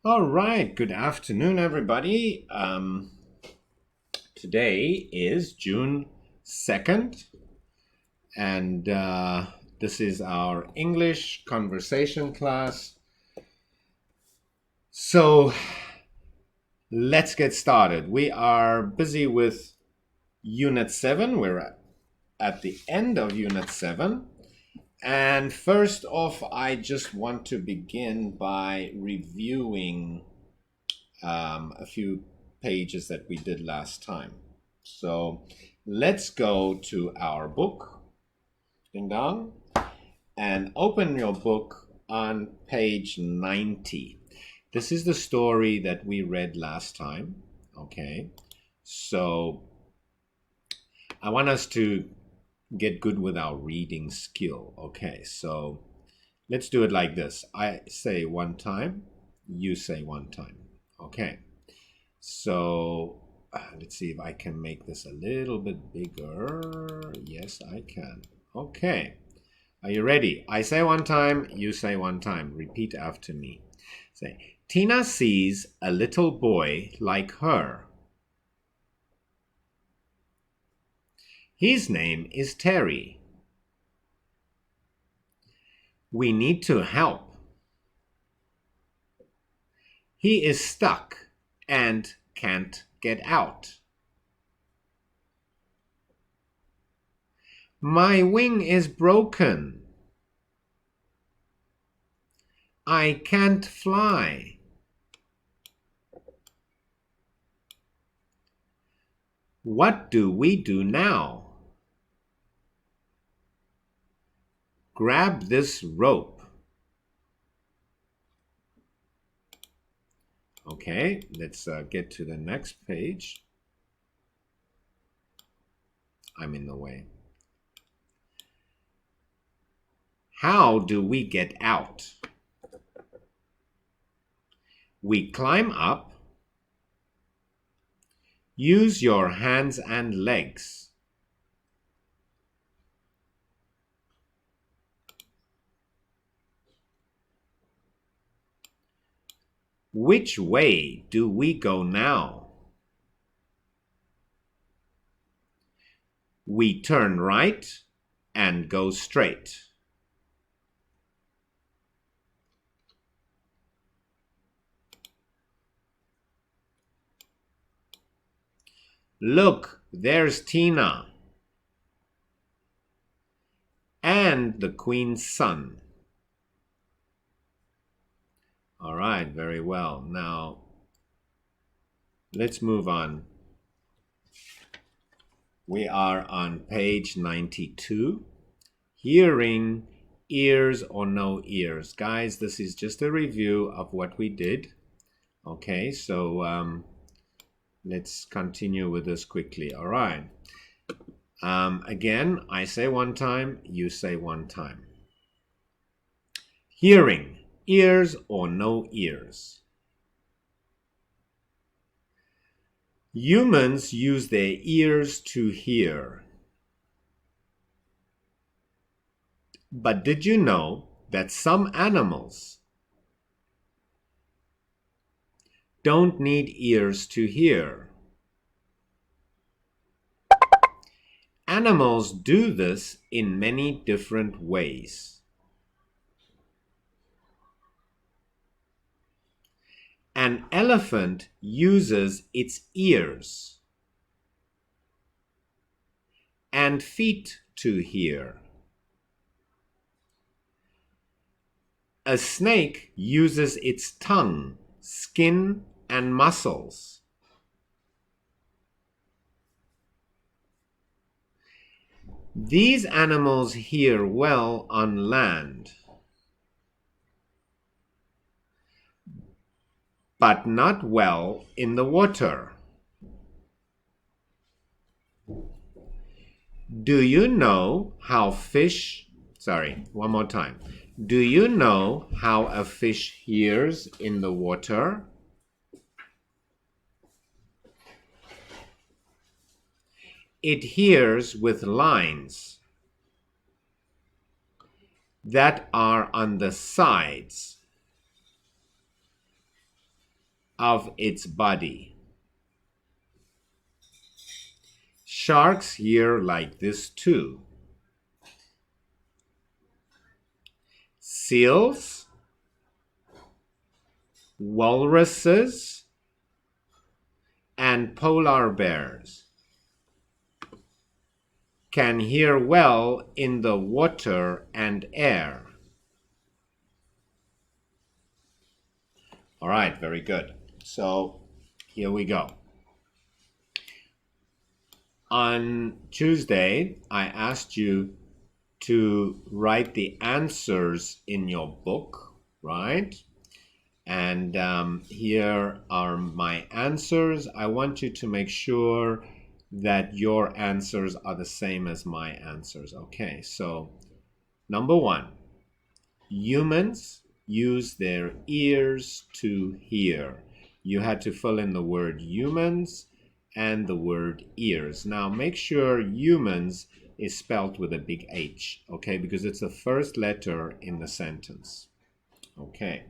All right, good afternoon, everybody. Today is June 2nd, and this is our English conversation class. So let's get started. We are busy with Unit 7. We're at the end of Unit 7. And first off, I just want to begin by reviewing a few pages that we did last time. So let's go to our book, ding dong, and open your book on page 90. This is the story that we read last time. Okay, so I want us to get good with our reading skill. Okay, so let's do it like this. I say one time, you say one time. Okay. So let's see if I can make this a little bit bigger. Yes, I can. Okay. Are you ready? I say one time, you say one time. Repeat after me. Say, Tina sees a little boy like her. His name is Terry. We need to help. He is stuck and can't get out. My wing is broken. I can't fly. What do we do now? Grab this rope. Okay, let's get to the next page. I'm in the way. How do we get out? We climb up. Use your hands and legs. Which way do we go now? We turn right and go straight. Look, there's Tina and the Queen's son. All right, very well. Now, let's move on. We are on page 92. Hearing, ears or no ears. Guys, this is just a review of what we did. Okay, so let's continue with this quickly. All right. Again, I say one time, you say one time. Hearing, ears or no ears. Humans use their ears to hear. But did you know that some animals don't need ears to hear? Animals do this in many different ways. An elephant uses its ears and feet to hear. A snake uses its tongue, skin, and muscles. These animals hear well on land, but not well in the water. Do you know how one more time. Do you know how a fish hears in the water? It hears with lines that are on the sides. of its body. Sharks hear like this too. Seals, walruses, and polar bears can hear well in the water and air. All right, very good. So here we go. On Tuesday, I asked you to write the answers in your book, right? And here are my answers. I want you to make sure that your answers are the same as my answers. Okay, so number 1, humans use their ears to hear. You had to fill in the word humans and the word ears. Now make sure humans is spelled with a big H, okay, because it's the first letter in the sentence. Okay.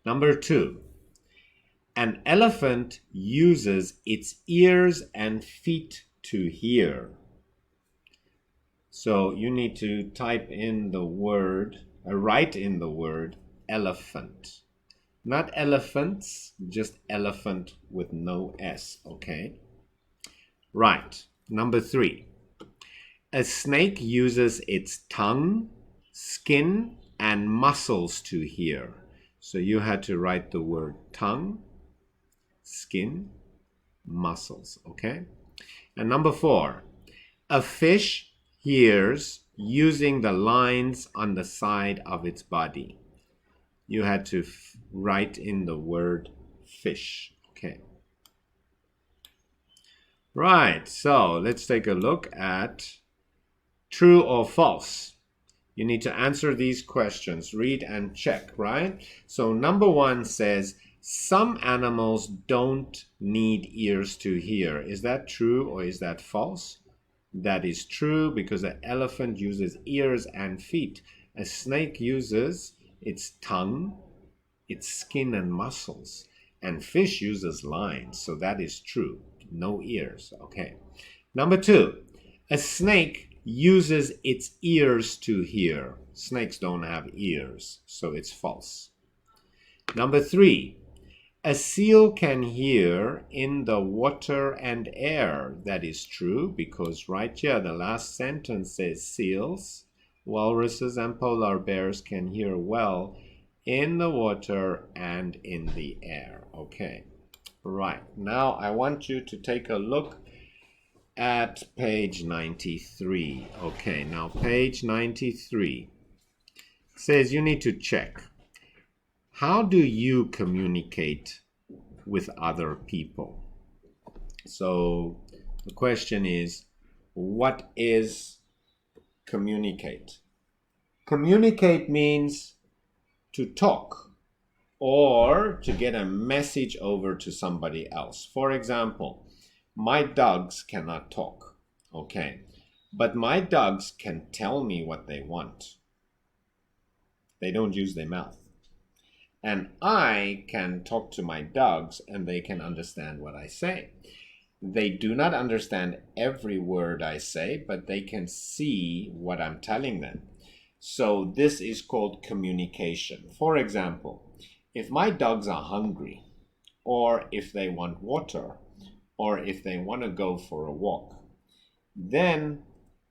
Number 2, an elephant uses its ears and feet to hear. So you need to type in the word, write in the word elephant. Not elephants, just elephant with no S, okay? Right. Number 3, a snake uses its tongue, skin, and muscles to hear. So you had to write the word tongue, skin, muscles, okay? And number 4, a fish hears using the lines on the side of its body. You had to write in the word fish, okay? Right, so let's take a look at true or false. You need to answer these questions, read and check, right? So number 1 says, some animals don't need ears to hear. Is that true or is that false? That is true because an elephant uses ears and feet. A snake uses its tongue, its skin and muscles. And fish uses lines, so that is true. No ears, okay. Number 2, a snake uses its ears to hear. Snakes don't have ears, so it's false. Number 3, a seal can hear in the water and air. That is true because right here the last sentence says seals, walruses, and polar bears can hear well in the water and in the air. Okay, right. Now I want you to take a look at page 93. Okay, now page 93 says you need to check. How do you communicate with other people? So the question is, what is communicate? Communicate means to talk or to get a message over to somebody else. For example, my dogs cannot talk, okay? But my dogs can tell me what they want. They don't use their mouth. And I can talk to my dogs and they can understand what I say. They do not understand every word I say, but they can see what I'm telling them. So this is called communication. For example, if my dogs are hungry, or if they want water, or if they want to go for a walk, then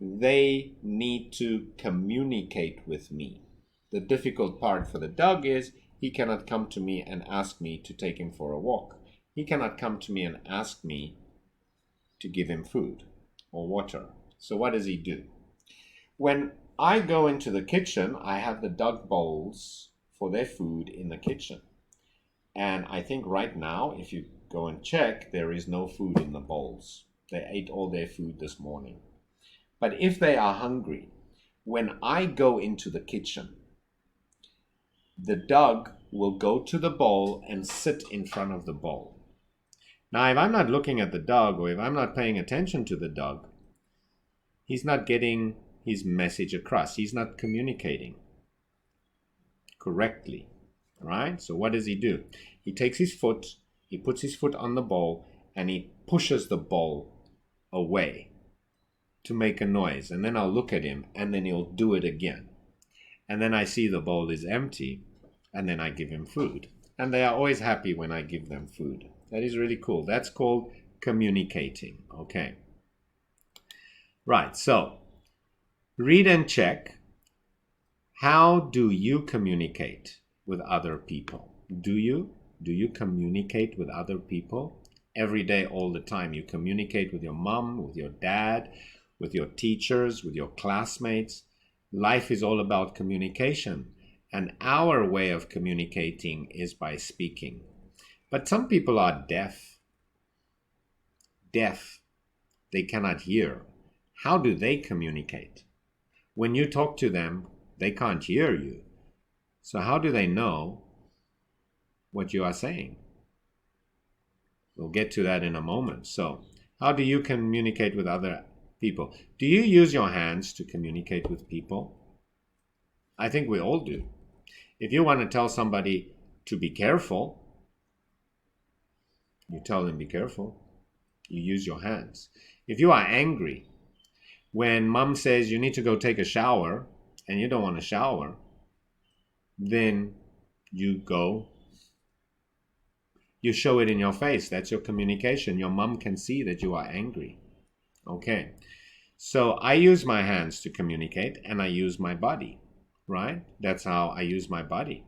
they need to communicate with me. The difficult part for the dog is he cannot come to me and ask me to take him for a walk. He cannot come to me and ask me to give him food or water. So what does he do? When I go into the kitchen, I have the dog bowls for their food in the kitchen. And I think right now, if you go and check, there is no food in the bowls. They ate all their food this morning. But if they are hungry, when I go into the kitchen, the dog will go to the bowl and sit in front of the bowl. Now, if I'm not looking at the dog or if I'm not paying attention to the dog, he's not getting his message across. He's not communicating correctly. right? So what does he do? He takes his foot, he puts his foot on the bowl, and he pushes the bowl away to make a noise. And then I'll look at him, and then he'll do it again. And then I see the bowl is empty, and then I give him food. And they are always happy when I give them food. That is really cool. That's called communicating. Okay. Right, so read and check. How do you communicate with other people? Do you communicate with other people? Every day, all the time. You communicate with your mom, with your dad, with your teachers, with your classmates. Life is all about communication. And our way of communicating is by speaking. But some people are deaf. Deaf. They cannot hear. How do they communicate? When you talk to them, they can't hear you. So how do they know what you are saying? We'll get to that in a moment. So how do you communicate with other people? Do you use your hands to communicate with people? I think we all do. If you want to tell somebody to be careful, you tell them be careful. You use your hands. If you are angry, when mom says you need to go take a shower and you don't want to shower, then you go. You show it in your face. That's your communication. Your mom can see that you are angry. Okay. So I use my hands to communicate, and I use my body, right? That's how I use my body.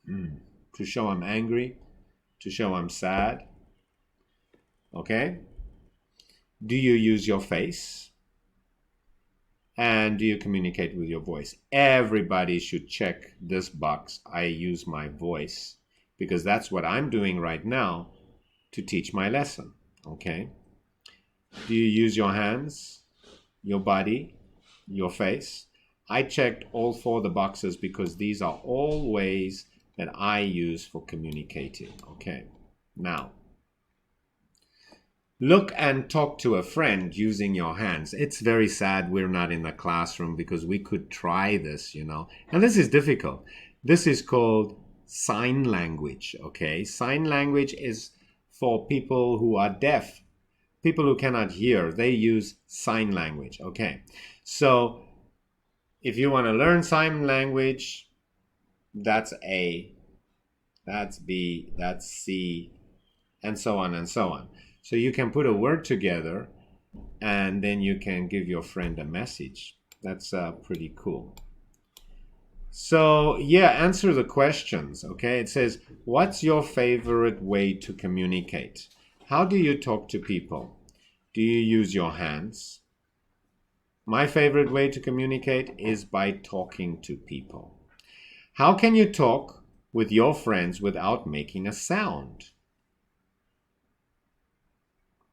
To show I'm angry, to show I'm sad. Okay? Do you use your face? And do you communicate with your voice? Everybody should check this box. I use my voice because that's what I'm doing right now to teach my lesson. Okay? Do you use your hands, your body, your face? I checked all 4 of the boxes because these are all ways that I use for communicating. Okay? Now, look and talk to a friend using your hands. It's very sad we're not in the classroom because we could try this, you know. And this is difficult. This is called sign language, okay? Sign language is for people who are deaf, people who cannot hear. They use sign language, okay? So if you want to learn sign language, that's A, that's B, that's C, and so on and so on. So you can put a word together and then you can give your friend a message. That's pretty cool. So yeah, answer the questions, okay? It says, what's your favorite way to communicate? How do you talk to people? Do you use your hands? My favorite way to communicate is by talking to people. How can you talk with your friends without making a sound?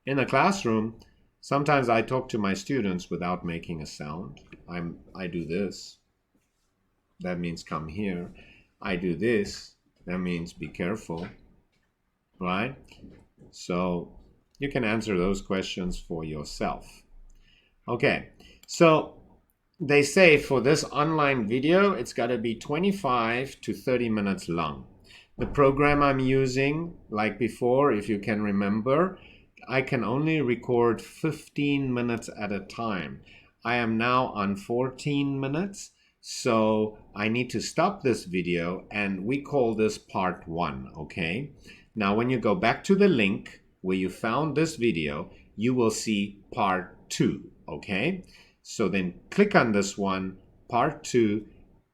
In the classroom, sometimes I talk to my students without making a sound. I do this. That means come here. I do this. That means be careful. Right? So you can answer those questions for yourself. Okay. So they say for this online video, it's got to be 25 to 30 minutes long. The program I'm using, like before, if you can remember, I can only record 15 minutes at a time. I am now on 14 minutes, so I need to stop this video, and we call this part 1, okay? Now, when you go back to the link where you found this video, you will see part 2, okay? So then click on this one, part 2,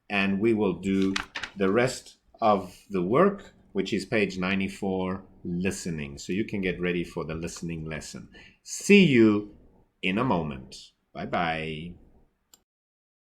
and we will do the rest of the work, which is page 94, listening. So you can get ready for the listening lesson. See you in a moment. Bye-bye.